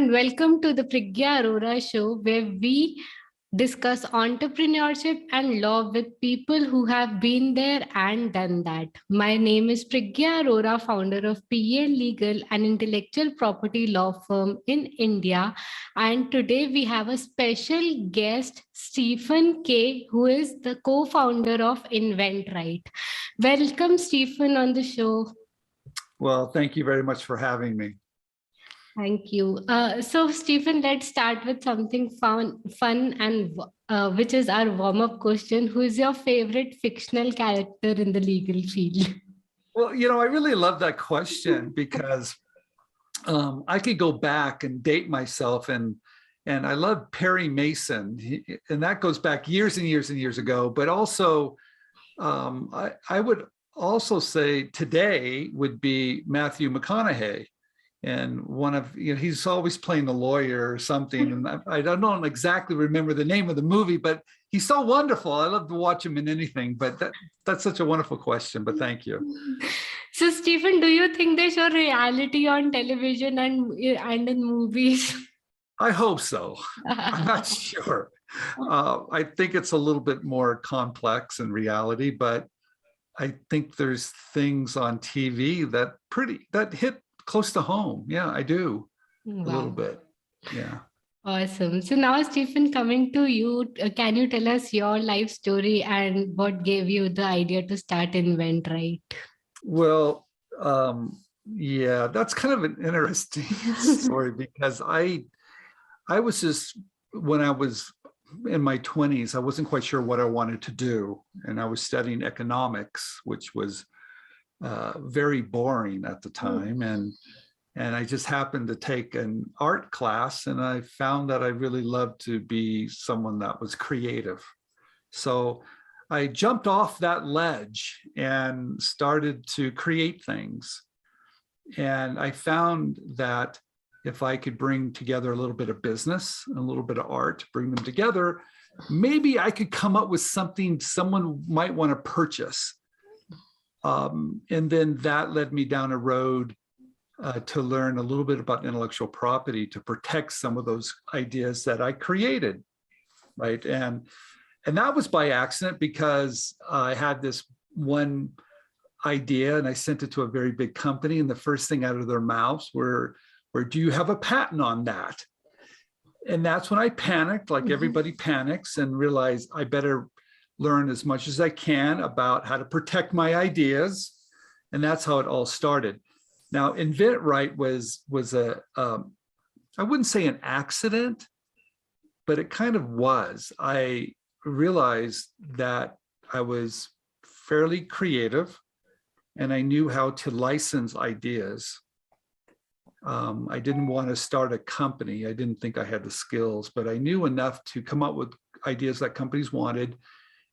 and welcome to the Priggya Arora Show, where we discuss entrepreneurship and law with people who have been there and done that. My name is Priggya Arora, founder of PA Legal, an intellectual property law firm in India. And today we have a special guest, Stephen K., who is the co-founder of Inventors. Welcome, Stephen, on the show. Well, thank you very much for having me. Thank you. So, Stephen, let's start with something fun, and which is our warm-up question. Who is your favorite fictional character in the legal field? Well, I really love that question because I could go back and date myself, and I love Perry Mason, and that goes back years and years and years ago. But also, I would also say today would be Matthew McConaughey. And one of, he's always playing a lawyer or something. And I don't exactly remember the name of the movie, but he's so wonderful. I love to watch him in anything, but that's such a wonderful question, but thank you. So, Stephen, do you think they show reality on television and in movies? I hope so. I'm not sure. I think it's a little bit more complex in reality, but I think there's things on TV that hit close to home. Yeah, I do. Wow. A little bit. Yeah. Awesome. So now, Stephen, coming to you, can you tell us your life story and what gave you the idea to start Inventors? Well, yeah, that's kind of an interesting story because I was just, when I was in my 20s, I wasn't quite sure what I wanted to do. And I was studying economics, which was very boring at the time, and I just happened to take an art class, and I found that I really loved to be someone that was creative. So I jumped off that ledge and started to create things, and I found that if I could bring together a little bit of business, a little bit of art, bring them together, maybe I could come up with something someone might want to purchase. And then that led me down a road to learn a little bit about intellectual property to protect some of those ideas that I created, right? And that was by accident because I had this one idea and I sent it to a very big company, and the first thing out of their mouths were, do you have a patent on that? And that's when I panicked, like everybody panics, and realized I better learn as much as I can about how to protect my ideas. And that's how it all started. Now, Inventors was a, I wouldn't say an accident, but it kind of was. I realized that I was fairly creative and I knew how to license ideas. I didn't want to start a company. I didn't think I had the skills, but I knew enough to come up with ideas that companies wanted,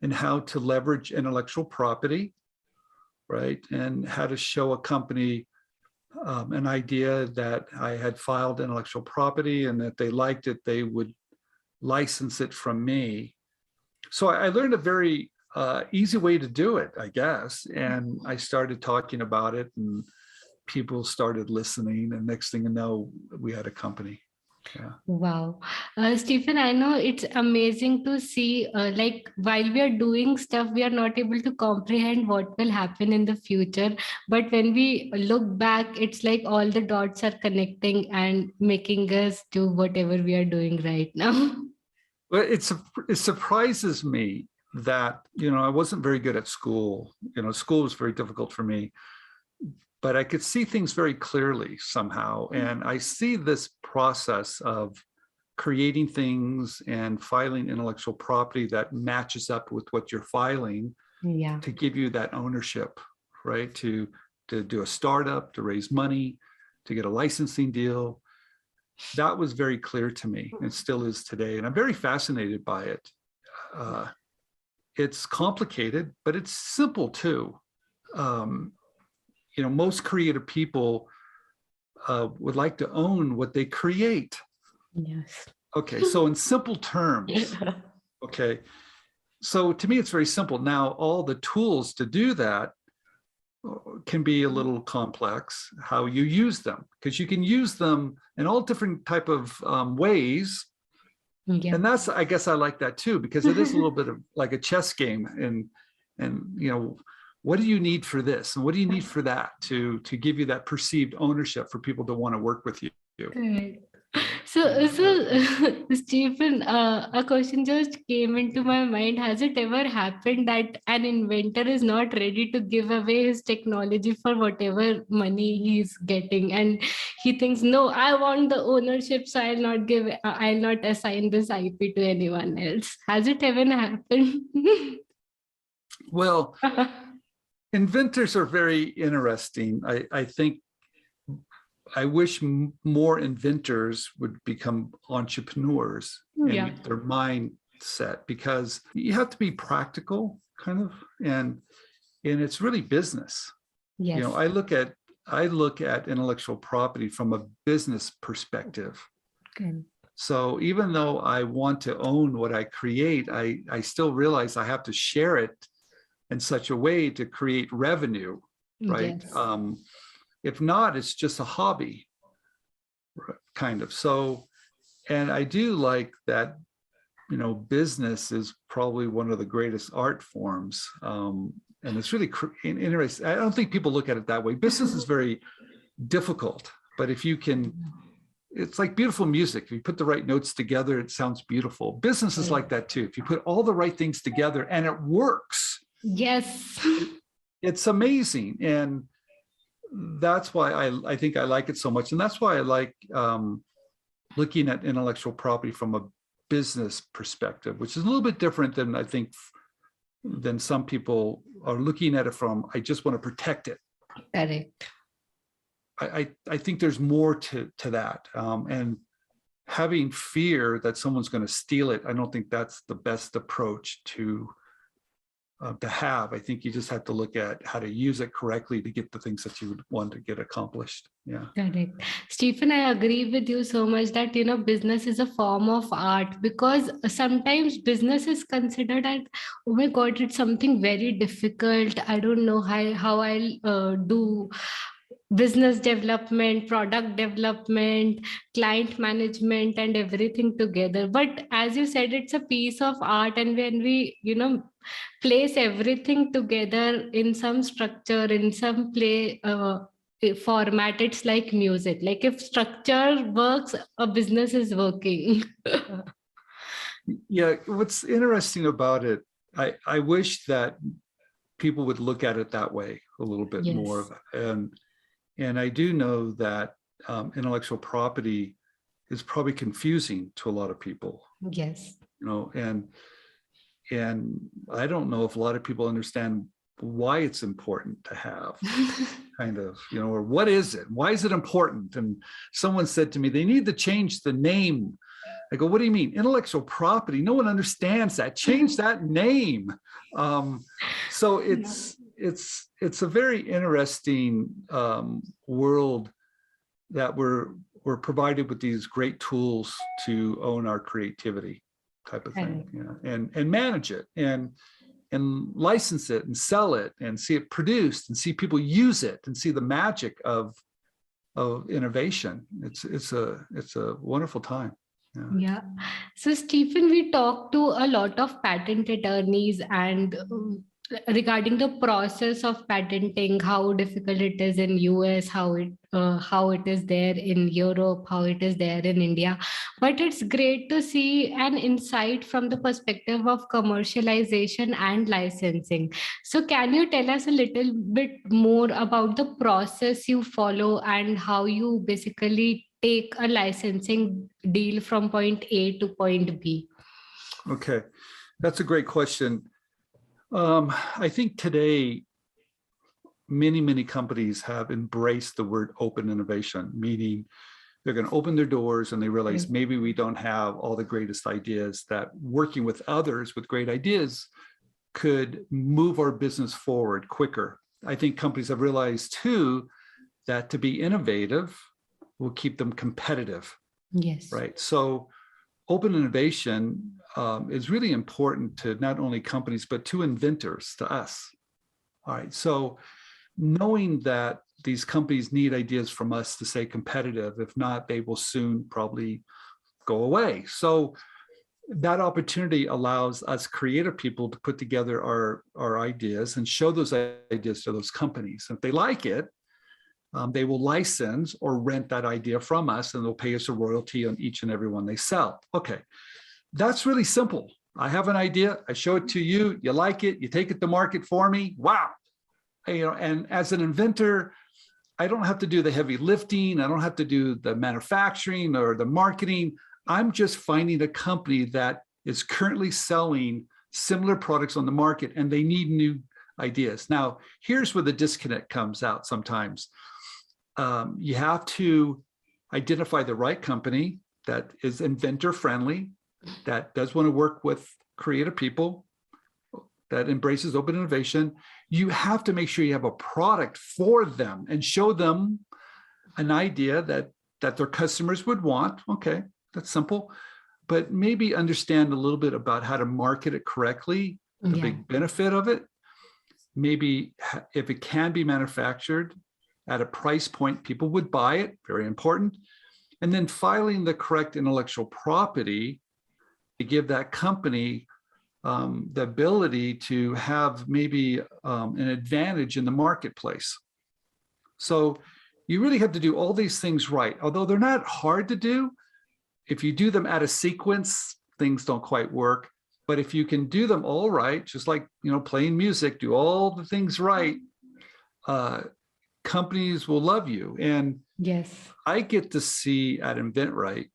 and how to leverage intellectual property, right? And how to show a company an idea that I had filed intellectual property, and that they liked it, they would license it from me. So I learned a very easy way to do it, I guess. And I started talking about it, and people started listening, and next thing you know, we had a company. Yeah. Wow. Stephen, I know it's amazing to see, like while we are doing stuff, we are not able to comprehend what will happen in the future. But when we look back, it's like all the dots are connecting and making us do whatever we are doing right now. Well, it surprises me that, I wasn't very good at school. School was very difficult for me. But I could see things very clearly somehow. And I see this process of creating things and filing intellectual property that matches up with what you're filing, to give you that ownership, right? To do a startup, to raise money, to get a licensing deal. That was very clear to me, and still is today. And I'm very fascinated by it. It's complicated, but it's simple too. Most creative people would like to own what they create. Yes. Okay, so in simple terms, okay. So to me, it's very simple. Now, all the tools to do that can be a little complex, how you use them, because you can use them in all different type of ways. Yeah. And that's, I guess I like that too, because it is a little bit of like a chess game. And what do you need for this? And what do you need for that to give you that perceived ownership for people to want to work with you? Right. So, Stephen, a question just came into my mind. Has it ever happened that an inventor is not ready to give away his technology for whatever money he's getting, and he thinks, "No, I want the ownership, so I'll not assign this IP to anyone else." Has it ever happened? Well, inventors are very interesting. I think I wish more inventors would become entrepreneurs Yeah. and their mindset, because you have to be practical, kind of, and it's really business. Yes. I look at intellectual property from a business perspective. Good. So even though I want to own what I create, I still realize I have to share it in such a way to create revenue, right? Yes. If not, it's just a hobby, kind of. So, and I do like that, business is probably one of the greatest art forms. And it's really interesting. I don't think people look at it that way. Business is very difficult, but if you can, it's like beautiful music. If you put the right notes together, it sounds beautiful. Business is like that too. If you put all the right things together and it works, Yes. it's amazing. And that's why I think I like it so much. And that's why I like looking at intellectual property from a business perspective, which is a little bit different than I think than some people are looking at it from, I just want to protect it. Correct. I think there's more to that. And having fear that someone's going to steal it, I don't think that's the best approach to have. I think you just have to look at how to use it correctly to get the things that you would want to get accomplished. Yeah. Correct. Stephen, I agree with you so much that, business is a form of art, because sometimes business is considered as, oh my God, it's something very difficult. I don't know how I'll do business development, product development, client management, and everything together. But as you said, it's a piece of art. And when we, place everything together in some structure, in some format, it's like music. Like if structure works, a business is working. Yeah. What's interesting about it, I wish that people would look at it that way a little bit more. And I do know that intellectual property is probably confusing to a lot of people. Yes. And I don't know if a lot of people understand why it's important to have kind of, or what is it? Why is it important? And someone said to me, they need to change the name. I go, what do you mean? Intellectual property? No one understands that. Change that name. So it's a very interesting world that we're provided with these great tools to own our creativity, type of thing, and manage it and license it and sell it and see it produced and see people use it and see the magic of innovation. It's a wonderful time. Yeah. So, Stephen, we talked to a lot of patent attorneys and regarding the process of patenting, how difficult it is in US, how it is there in Europe, how it is there in India. But it's great to see an insight from the perspective of commercialization and licensing. So can you tell us a little bit more about the process you follow and how you basically take a licensing deal from point A to point B? Okay, that's a great question. I think today, many companies have embraced the word open innovation, meaning they're going to open their doors and they realize maybe we don't have all the greatest ideas, that working with others with great ideas could move our business forward quicker. I think companies have realized too that to be innovative will keep them competitive. Yes. Right. So open innovation is really important to not only companies, but to inventors, to us. All right. So knowing that these companies need ideas from us to stay competitive. If not, they will soon probably go away. So that opportunity allows us creative people to put together our ideas and show those ideas to those companies. If they like it, they will license or rent that idea from us, and they'll pay us a royalty on each and every one they sell. Okay, that's really simple. I have an idea, I show it to you, you like it, you take it to market for me. Wow. And as an inventor, I don't have to do the heavy lifting. I don't have to do the manufacturing or the marketing. I'm just finding a company that is currently selling similar products on the market, and they need new ideas. Now, here's where the disconnect comes out sometimes. You have to identify the right company that is inventor friendly, that does want to work with creative people, that embraces open innovation. You have to make sure you have a product for them and show them an idea that their customers would want. Okay, that's simple. But maybe understand a little bit about how to market it correctly, the big benefit of it. Maybe if it can be manufactured at a price point people would buy it, very important. And then filing the correct intellectual property to give that company the ability to have maybe an advantage in the marketplace. So you really have to do all these things right, although they're not hard to do. If you do them out of sequence, things don't quite work. But if you can do them all right, just like playing music, do all the things right, companies will love you. And yes, I get to see at InventRight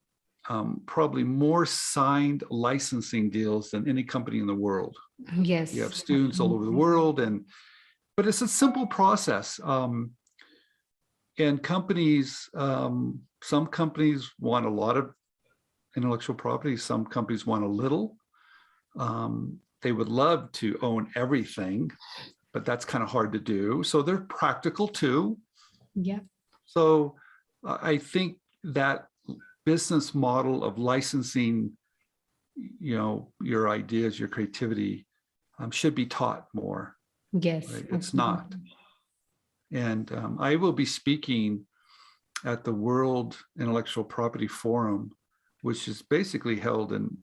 probably more signed licensing deals than any company in the world. Yes, you have students all over the world, but it's a simple process. And companies, some companies want a lot of intellectual property, some companies want a little. They would love to own everything, but that's kind of hard to do. So they're practical too. Yeah. So I think that business model of licensing, your ideas, your creativity, should be taught more. Yes, right? It's not. And I will be speaking at the World Intellectual Property Forum, which is basically held in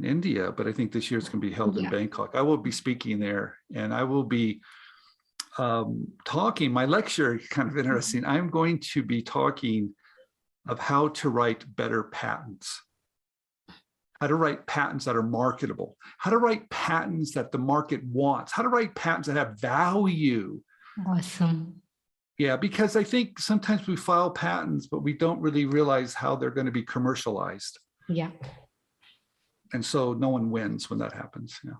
India, but I think this year it's going to be held in Bangkok. I will be speaking there, and I will be talking. My lecture is kind of interesting. I'm going to be talking of how to write better patents, how to write patents that are marketable, how to write patents that the market wants, how to write patents that have value. Awesome. Yeah, because I think sometimes we file patents, but we don't really realize how they're going to be commercialized. Yeah. And so no one wins when that happens. Yeah.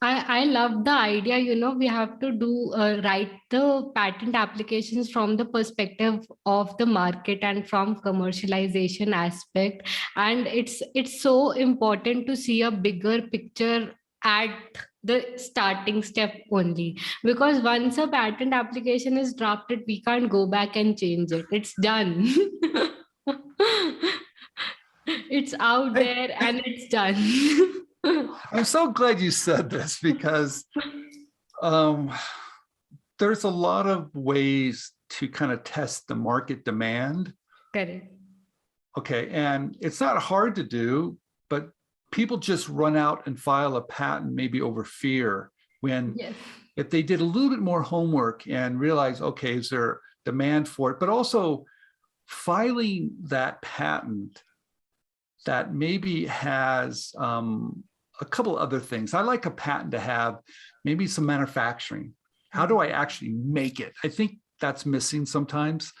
I love the idea, we have to do write the patent applications from the perspective of the market and from commercialization aspect. And it's so important to see a bigger picture at the starting step only, because once a patent application is drafted, we can't go back and change it. It's done. It's out there and it's done. I'm so glad you said this, because there's a lot of ways to kind of test the market demand. Correct. Okay, and it's not hard to do, but people just run out and file a patent maybe over fear, when if they did a little bit more homework and realize, okay, is there demand for it, but also filing that patent that maybe has a couple other things. I like a patent to have maybe some manufacturing. How do I actually make it? I think that's missing sometimes.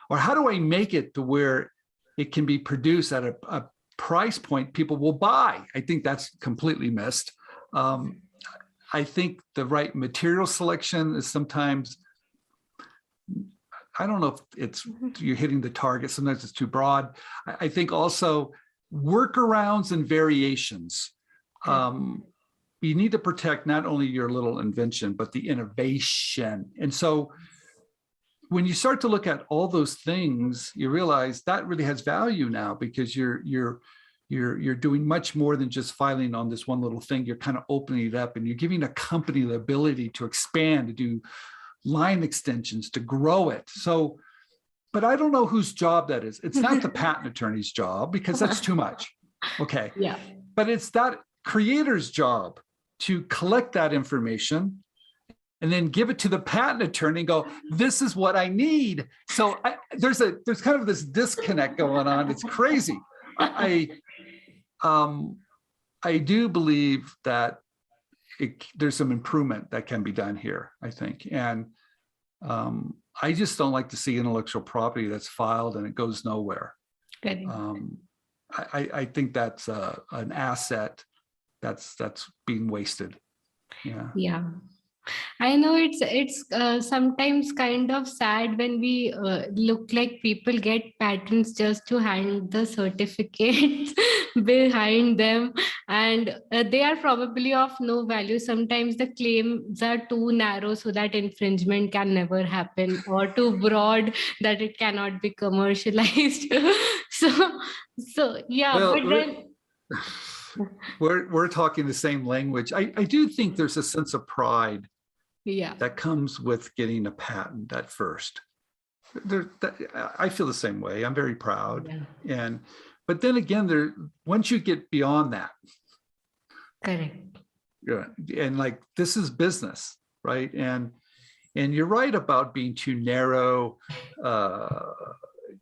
Or how do I make it to where it can be produced at a price point people will buy? I think that's completely missed. I think the right material selection is sometimes, I don't know if it's you're hitting the target. Sometimes it's too broad. I think also workarounds and variations. You need to protect not only your little invention, but the innovation. And so when you start to look at all those things, you realize that really has value now, because you're doing much more than just filing on this one little thing. You're kind of opening it up, and you're giving a company the ability to expand, to do line extensions to grow it. So, but I don't know whose job that is. It's not the patent attorney's job, because that's too much. Okay. Yeah. But it's that creator's job to collect that information and then give it to the patent attorney and go, this is what I need. So there's kind of this disconnect going on. It's crazy. I do believe that there's some improvement that can be done here, I think. And I just don't like to see intellectual property that's filed and it goes nowhere. I think that's an asset that's being wasted. Yeah. Yeah. I know it's sometimes kind of sad when we look like people get patents just to hang the certificates behind them, and they are probably of no value. Sometimes the claims are too narrow so that infringement can never happen, or too broad that it cannot be commercialized. so yeah, Well, but then we're talking the same language. I do think there's a sense of pride that comes with getting a patent at first. I feel the same way. I'm very proud. But then again, once you get beyond that, correct. Yeah, and like this is business, right? And you're right about being too narrow.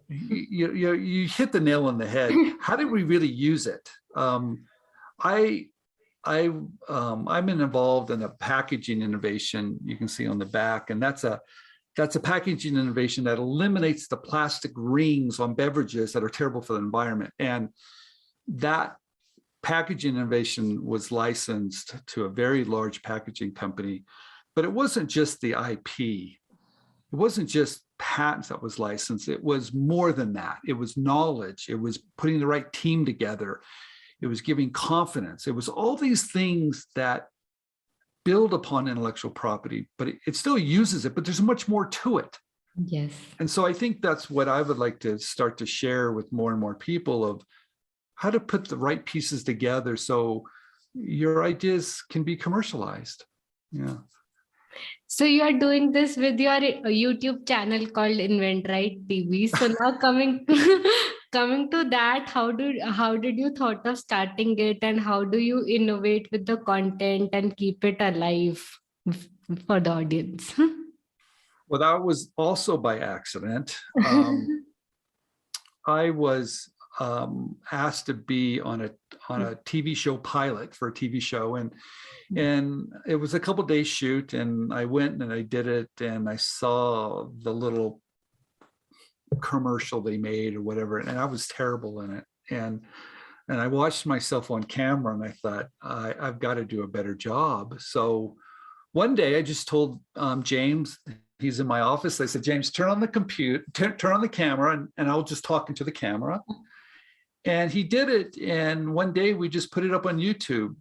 You hit the nail on the head. How did we really use it? I'm involved in a packaging innovation you can see on the back, and that's a packaging innovation that eliminates the plastic rings on beverages that are terrible for the environment. And that packaging innovation was licensed to a very large packaging company, but it wasn't just the IP. It wasn't just patents that was licensed. It was more than that. It was knowledge. It was putting the right team together. It was giving confidence. It was all these things that build upon intellectual property, but it still uses it, but there's much more to it. Yes. And so I think that's what I would like to start to share with more and more people, of how to put the right pieces together so your ideas can be commercialized. Yeah. So you are doing this with your YouTube channel called Invent Right TV. So now coming to that, how did you thought of starting it, and how do you innovate with the content and keep it alive for the audience? Well, that was also by accident. I was asked to be on a TV show pilot for a TV show, and it was a couple days shoot, and I went and I did it, and I saw the little commercial they made or whatever, and I was terrible in it, and I watched myself on camera, and I thought I've got to do a better job. So one day I just told James, he's in my office, I said, James, turn on the turn on the camera, and I'll just talk into the camera. And he did it, and one day we just put it up on YouTube,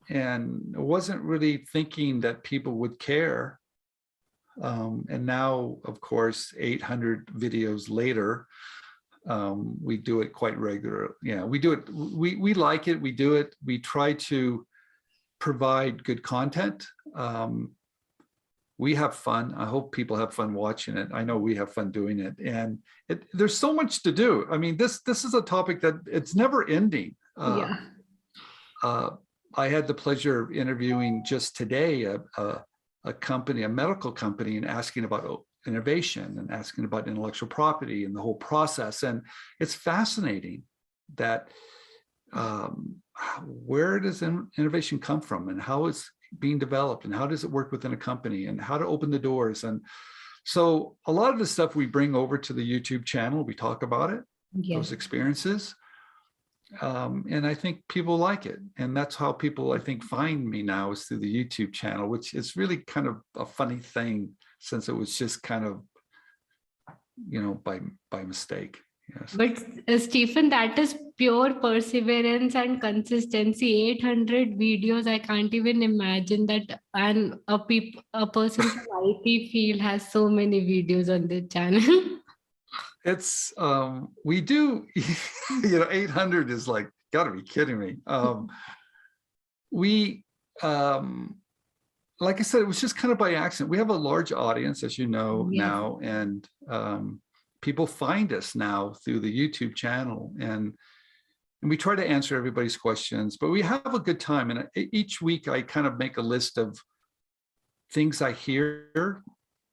and I wasn't really thinking that people would care. And now, of course, 800 videos later, we do it quite regularly. Yeah, we do it. We like it. We do it. We try to provide good content. We have fun. I hope people have fun watching it. I know we have fun doing it. And there's so much to do. I mean, this is a topic that it's never ending. I had the pleasure of interviewing just today a company, a medical company, and asking about innovation and asking about intellectual property and the whole process. And it's fascinating that where does innovation come from, and how it's being developed, and how does it work within a company, and how to open the doors. And so a lot of the stuff we bring over to the YouTube channel, we talk about it, those experiences. And I think people like it. And that's how people, I think, find me now, is through the YouTube channel, which is really kind of a funny thing, since it was just kind of, by mistake. Yes. But Stephen, that is pure perseverance and consistency. 800 videos, I can't even imagine that. And a person from IT field has so many videos on the channel. It's we do 800 is like, gotta be kidding me. We like I said, it was just kind of by accident. We have a large audience, as you know, Yes. now, and people find us now through the YouTube channel, and we try to answer everybody's questions, but we have a good time. And each week I kind of make a list of things I hear,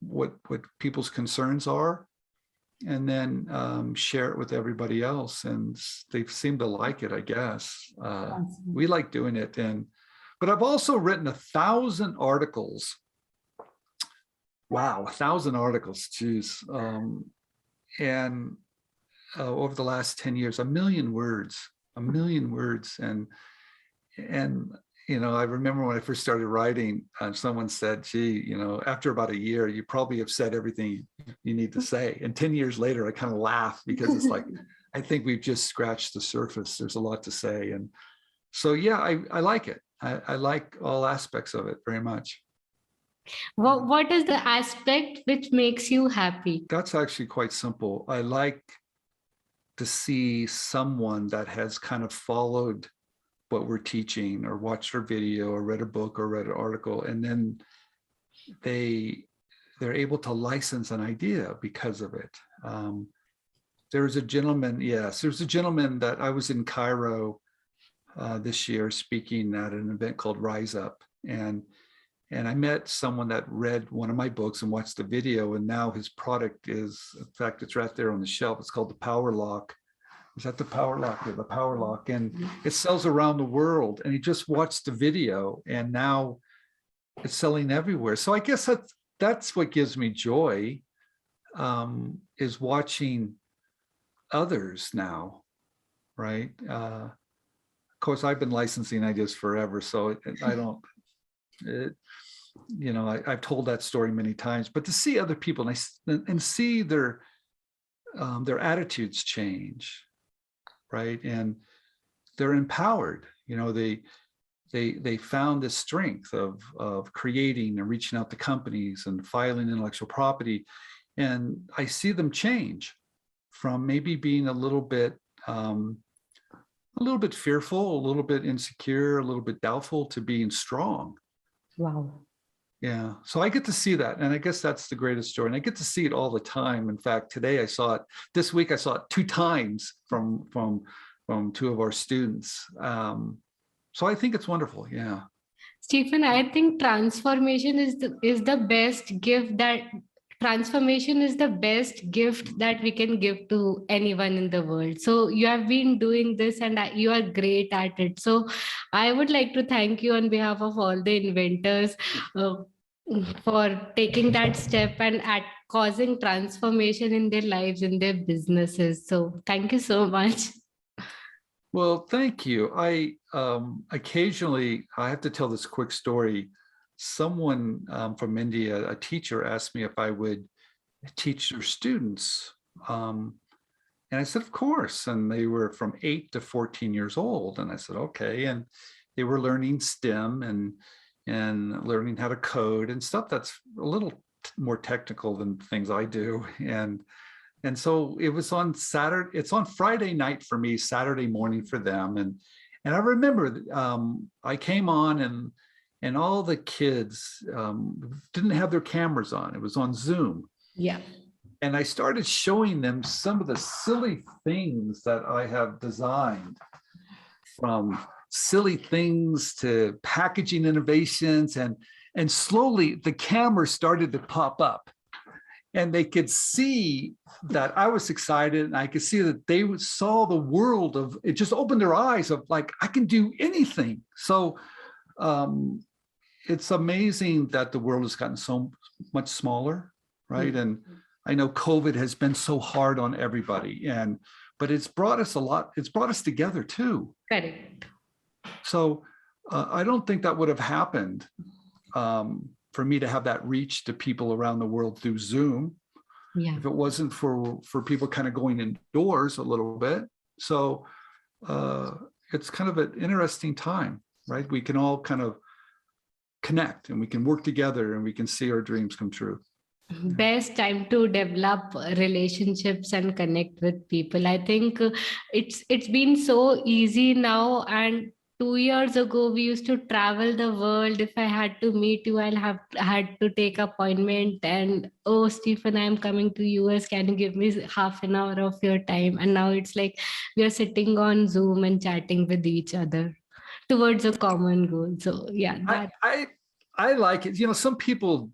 what people's concerns are, and then share it with everybody else. And they seem to like it, I guess. We like doing it. But I've also written 1,000 articles. Wow, 1,000 articles, geez. And over the last 10 years, 1,000,000 words, 1,000,000 words. And you know, I remember when I first started writing, someone said, gee, you know, after about a year, you probably have said everything you need to say. And 10 years later, I kind of laugh because it's like, I think we've just scratched the surface. There's a lot to say. And so, yeah, I like it. I like all aspects of it very much. What is the aspect which makes you happy? That's actually quite simple. I like to see someone that has kind of followed what we're teaching, or watched our video, or read a book, or read an article, and then they're able to license an idea because of it. There's a gentleman, there's a gentleman that I was in Cairo this year speaking at an event called Rise Up, and I met someone that read one of my books and watched the video, and now his product is, in fact, it's right there on the shelf. It's called the Power Lock. Is that the Power Lock? Yeah, the Power Lock, and it sells around the world. And he just watched the video, and now it's selling everywhere. So I guess that's what gives me joy, is watching others now, right? Of course, I've been licensing ideas forever, so I don't. You know, I've told that story many times, but to see other people and see their attitudes change, right? And they're empowered. You know, they found this strength of creating and reaching out to companies and filing intellectual property, and I see them change from maybe being a little bit fearful, a little bit insecure, a little bit doubtful, to being strong. Wow. Yeah, so I get to see that, and I guess that's the greatest joy, and I get to see it all the time. In fact, today I saw it. This week I saw it 2 times from 2 of our students. So I think it's wonderful. Yeah, Stephen, I think transformation is the best gift that we can give to anyone in the world. So you have been doing this, and you are great at it. So I would like to thank you on behalf of all the inventors for taking that step and at causing transformation in their lives, in their businesses. So thank you so much. well, thank you. I occasionally, I have to tell this quick story. Someone from India, a teacher, asked me if I would teach their students. And I said, of course. And they were from 8 to 14 years old. And I said, okay. And they were learning STEM and learning how to code and stuff that's a little more technical than things I do. And so it was on Saturday, it's on Friday night for me, Saturday morning for them. And I remember I came on and all the kids didn't have their cameras on. It was on Zoom. Yeah. And I started showing them some of the silly things that I have designed, from silly things to packaging innovations. And slowly the camera started to pop up. And they could see that I was excited, and I could see that they saw the world of it, just opened their eyes of like, I can do anything. So it's amazing that the world has gotten so much smaller, right? Mm-hmm. And I know COVID has been so hard on everybody, but it's brought us a lot. It's brought us together too. Correct. So I don't think that would have happened for me to have that reach to people around the world through Zoom, if it wasn't for people kind of going indoors a little bit. So it's kind of an interesting time, right? We can all kind of connect, and we can work together, and we can see our dreams come true. Best time to develop relationships and connect with people. I think it's been so easy now, and 2 years ago, we used to travel the world. If I had to meet you, had to take appointment and, oh, Stephen, I'm coming to US. Can you give me half an hour of your time? And now it's like we are sitting on Zoom and chatting with each other towards a common goal. So yeah, that I like it. Some people,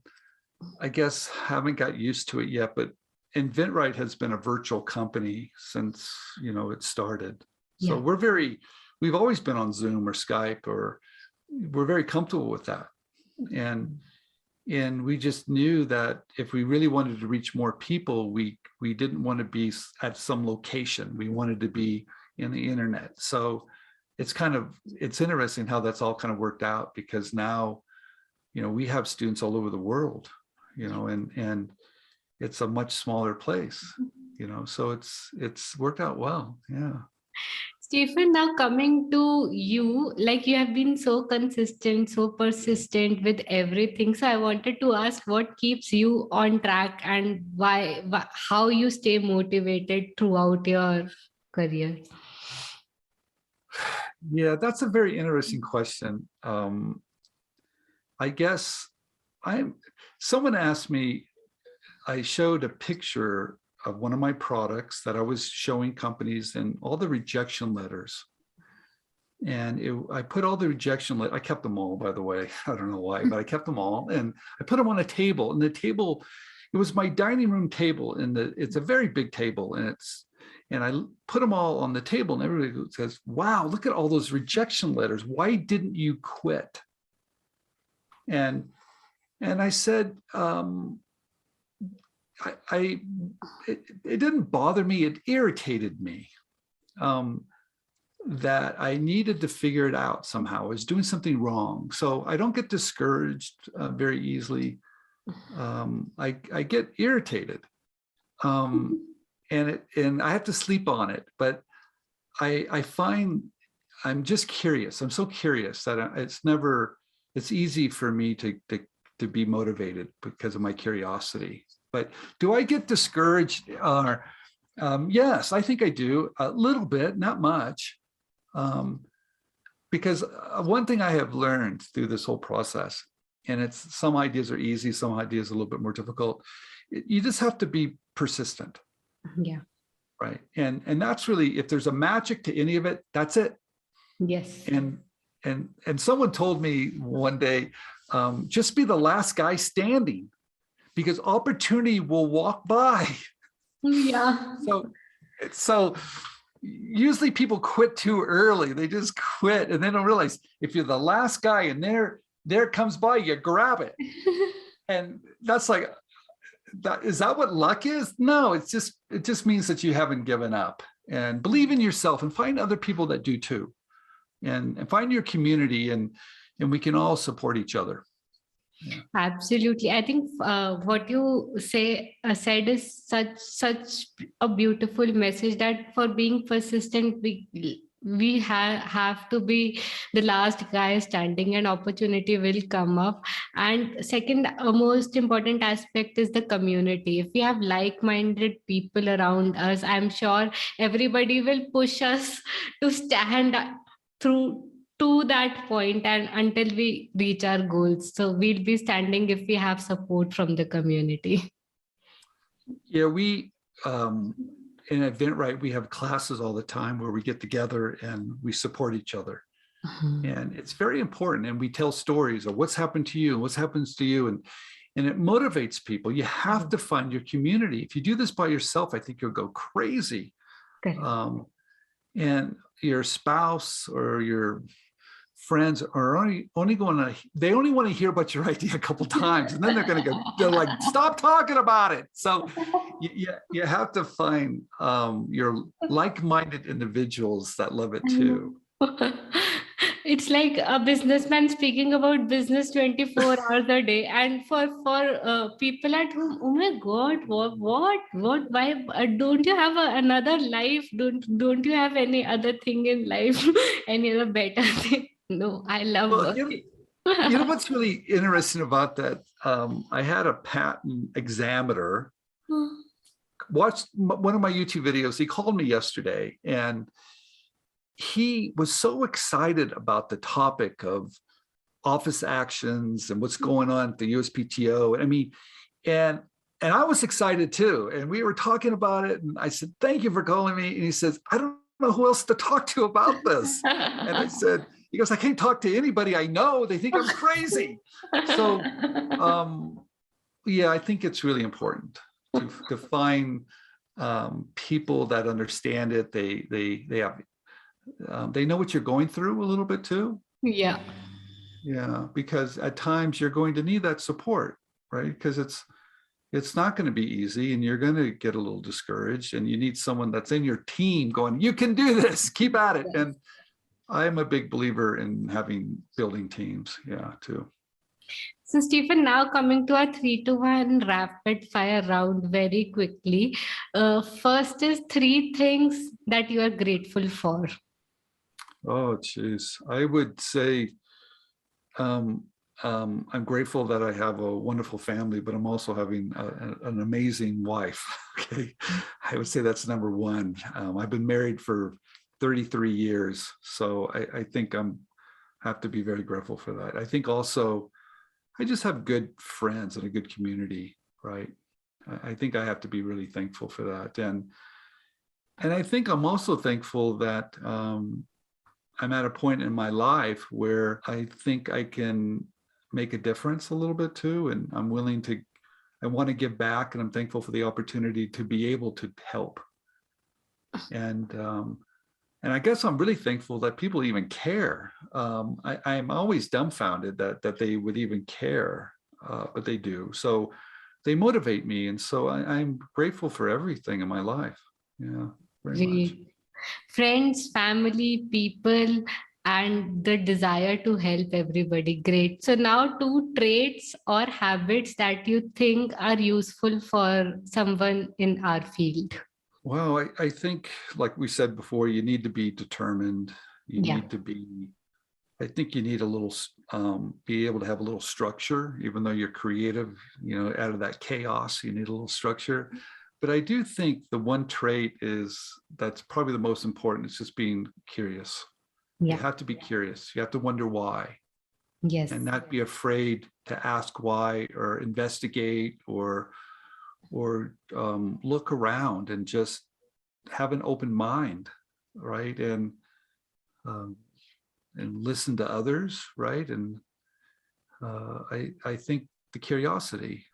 I guess, haven't got used to it yet, but InventRight has been a virtual company since, it started. So we've always been on Zoom or Skype, or we're very comfortable with that. And we just knew that if we really wanted to reach more people, we didn't want to be at some location. We wanted to be in the internet. So it's interesting how that's all kind of worked out, because now, we have students all over the world, and it's a much smaller place, so it's worked out well. Yeah. Stephen, now coming to you, like you have been so consistent, so persistent with everything. So I wanted to ask what keeps you on track, and how you stay motivated throughout your career. Yeah, that's a very interesting question. I guess someone asked me, I showed a picture of one of my products that I was showing companies and all the rejection letters. And I put all the rejection letters, I kept them all, by the way. I don't know why, but I kept them all. And I put them on a table. And the table, it was my dining room table. And it's a very big table. And I put them all on the table. And everybody says, wow, look at all those rejection letters. Why didn't you quit? And I said, it didn't bother me. It irritated me that I needed to figure it out somehow. I was doing something wrong. So I don't get discouraged very easily. I get irritated, and I have to sleep on it. But I find I'm just curious. I'm so curious that it's easy for me to be motivated because of my curiosity. But do I get discouraged? Yes, I think I do a little bit, not much. Because one thing I have learned through this whole process, and it's some ideas are easy, some ideas are a little bit more difficult. You just have to be persistent. Yeah. Right. And that's really, if there's a magic to any of it, that's it. Yes. And someone told me one day, just be the last guy standing, because opportunity will walk by. Yeah. So usually people quit too early. They just quit and they don't realize if you're the last guy and there comes by, you grab it. And that's like, is that what luck is? No, it just means that you haven't given up. And believe in yourself and find other people that do too. And find your community, and we can all support each other. Yeah. Absolutely. I think what you said is such a beautiful message, that for being persistent, we have to be the last guy standing, and opportunity will come up. And second, most important aspect is the community. If we have like-minded people around us, I'm sure everybody will push us to stand through to that point and until we reach our goals. So we'll be standing if we have support from the community. Yeah, we in InventRight, we have classes all the time where we get together and we support each other. And it's very important. And we tell stories of what's happened to you and what happens to you. And it motivates people. You have to find your community. If you do this by yourself, I think you'll go crazy. And your spouse or your friends are only want to hear about your idea a couple times, and then they're like, stop talking about it. So you have to find your like-minded individuals that love it too. It's like a businessman speaking about business 24 hours a day, and for people at home, oh my God, what why don't you have another life? Don't you have any other thing in life? Any other better thing? No, I love working. You know what's really interesting about that? I had a patent examiner watch one of my YouTube videos. He called me yesterday, and he was so excited about the topic of office actions and what's going on at the USPTO. I mean, and I was excited too. And we were talking about it. And I said, thank you for calling me. And he says, I don't know who else to talk to about this. And I said, he goes, I can't talk to anybody I know. They think I'm crazy. So, yeah, I think it's really important to find people that understand it. They know what you're going through a little bit too. Yeah. Yeah, because at times you're going to need that support, right? Because it's not going to be easy, and you're going to get a little discouraged, and you need someone that's in your team going, you can do this, keep at it. Yes. And I'm a big believer in building teams, yeah, too. So Stephen, now coming to our 3-to-1 rapid fire round very quickly. First is 3 things that you are grateful for. Oh, geez. I would say I'm grateful that I have a wonderful family, but I'm also having an amazing wife. Okay, I would say that's number 1. I've been married for 33 years, so I think have to be very grateful for that. I think also I just have good friends and a good community, right? I think I have to be really thankful for that, and I think I'm also thankful that I'm at a point in my life where I think I can make a difference a little bit too. And I want to give back, and I'm thankful for the opportunity to be able to help. And I guess I'm really thankful that people even care. I'm always dumbfounded that they would even care, but they do. So they motivate me. And so I'm grateful for everything in my life. Yeah, very much. Friends, family, people, and the desire to help everybody. Great. So now 2 traits or habits that you think are useful for someone in our field. Well, I think, like we said before, you need to be determined. You need to be, I think you need a little, be able to have a little structure, even though you're creative, out of that chaos, you need a little structure. But I do think the one trait that's probably the most important is just being curious. Yeah. You have to be curious. You have to wonder why. Yes. And not be afraid to ask why or investigate or look around and just have an open mind, right? And listen to others, right? And I think the curiosity.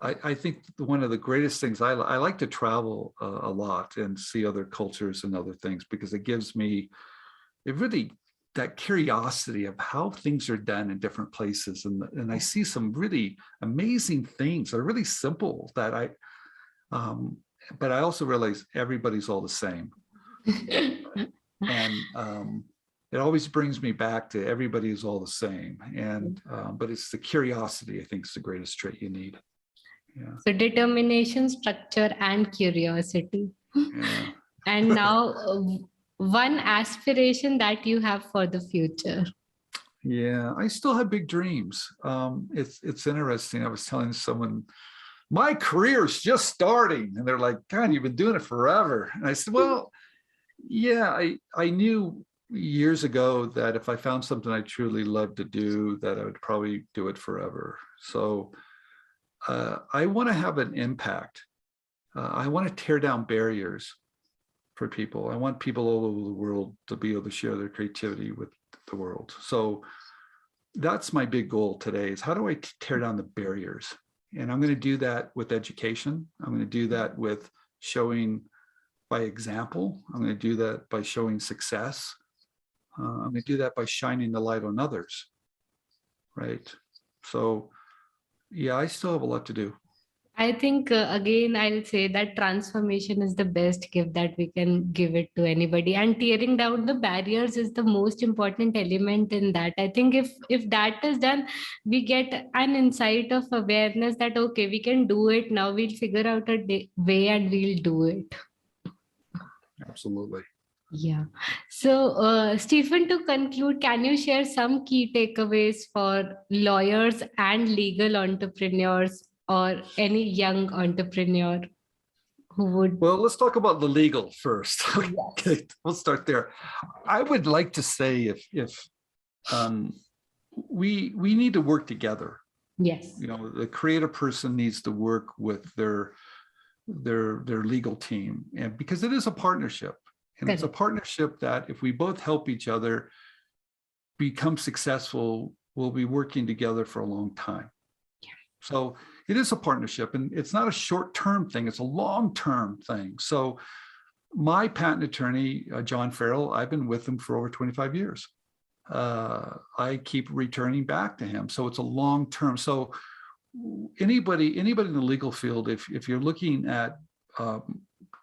I think one of the greatest things, I like to travel a lot and see other cultures and other things, because it gives me that curiosity of how things are done in different places. And I see some really amazing things that are really simple that but I also realize everybody's all the same. And it always brings me back to everybody is all the same. And but it's the curiosity, I think, is the greatest trait you need. Yeah. So determination, structure, and curiosity. Yeah. And now one aspiration that you have for the future. Yeah, I still have big dreams. It's interesting. I was telling someone, my career's just starting. And they're like, God, you've been doing it forever. And I said, well, yeah, I knew years ago that if I found something I truly loved to do, that I would probably do it forever. So I want to have an impact. I want to tear down barriers for people. I want people all over the world to be able to share their creativity with the world. So that's my big goal today, is how do I tear down the barriers? And I'm going to do that with education. I'm going to do that with showing by example. I'm going to do that by showing success. I'm going to do that by shining the light on others, right? So yeah, I still have a lot to do. I think, again, I'll say that transformation is the best gift that we can give it to anybody. And tearing down the barriers is the most important element in that. I think if that is done, we get an insight of awareness that, okay, we can do it now. We'll figure out a way and we'll do it. Absolutely. Yeah. So, Stephen, to conclude, can you share some key takeaways for lawyers and legal entrepreneurs or any young entrepreneur? who would? Well, let's talk about the legal first. Yes. Okay, we'll start there. I would like to say if we need to work together. Yes. The creative person needs to work with their legal team, and because it is a partnership, and Correct. it's a partnership that if we both help each other become successful, we'll be working together for a long time. Yeah. So it is a partnership, and it's not a short-term thing, it's a long-term thing. So my patent attorney, John Farrell, I've been with him for over 25 years. I keep returning back to him. So it's a long-term. So anybody in the legal field, if you're looking at to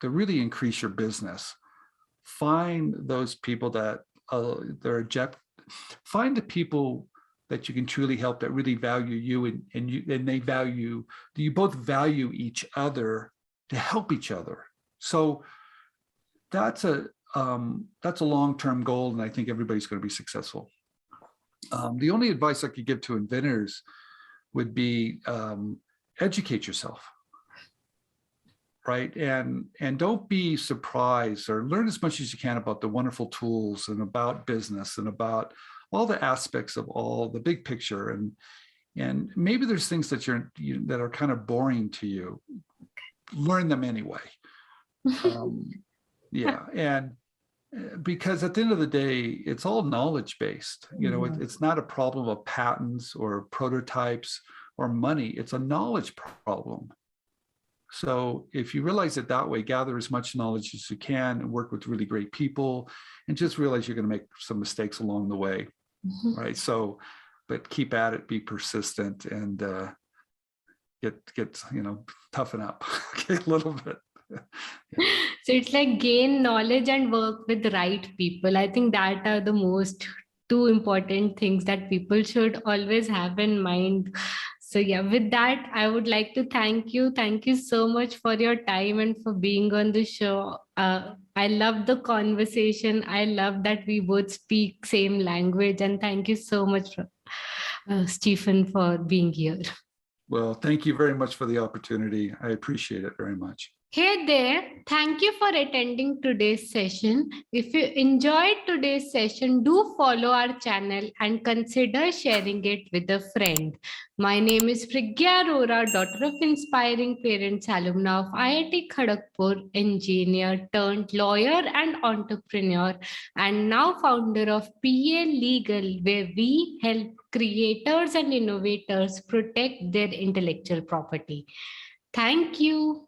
really increase your business, find those people that find the people that you can truly help, that really value you, and you both value each other to help each other. So that's a long-term goal, and I think everybody's going to be successful. The only advice I could give to inventors would be educate yourself, right? And don't be surprised, or learn as much as you can about the wonderful tools and about business and about all the aspects of all the big picture. And maybe there's things that that are kind of boring to you. Learn them anyway. Yeah, and because at the end of the day, it's all knowledge based. It's not a problem of patents or prototypes or money. It's a knowledge problem. So if you realize it that way, gather as much knowledge as you can and work with really great people, and just realize you're going to make some mistakes along the way, right? So, but keep at it, be persistent, and get toughen up a little bit. Yeah. So it's like gain knowledge and work with the right people. I think that are the most two important things that people should always have in mind. So yeah, with that, I would like to thank you. Thank you so much for your time and for being on the show. I love the conversation. I love that we both speak same language. And thank you so much, Stephen, for being here. Well, thank you very much for the opportunity. I appreciate it very much. Hey there, thank you for attending today's session. If you enjoyed today's session, do follow our channel and consider sharing it with a friend. My name is Priggya Arora, daughter of inspiring parents, alumna of IIT Kharagpur, engineer turned lawyer and entrepreneur, and now founder of PA Legal, where we help creators and innovators protect their intellectual property. Thank you.